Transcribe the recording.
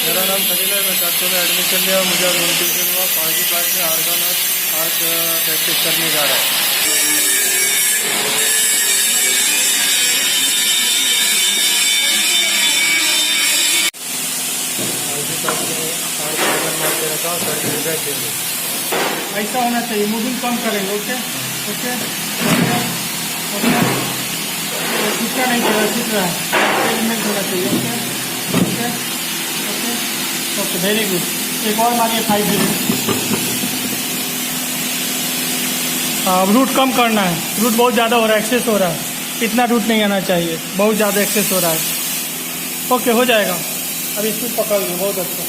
मेरा नाम खलील है। मैं SAFCO में एडमिशन लिया। मुझे अब नोटिफिकेशन हुआ 5वीं क्लास में आर्क प्रैक्टिस करने जा रहा है। सर्टिफिकेट देंगे। ऐसा होना चाहिए, मूविंग कम करेंगे। ओके ओके ओके, कितना नहीं कर रहा, सीख रहा है, एलिमेंट होना चाहिए। Okay okay okay okay, very good. एक और मारिए 5 रूट कम करना है। रूट बहुत ज़्यादा हो रहा है, एक्सेस हो रहा है। इतना रूट नहीं आना चाहिए, बहुत ज़्यादा एक्सेस हो रहा है। ओके, हो जाएगा। अब इसको पकड़ लो, बहुत अच्छा।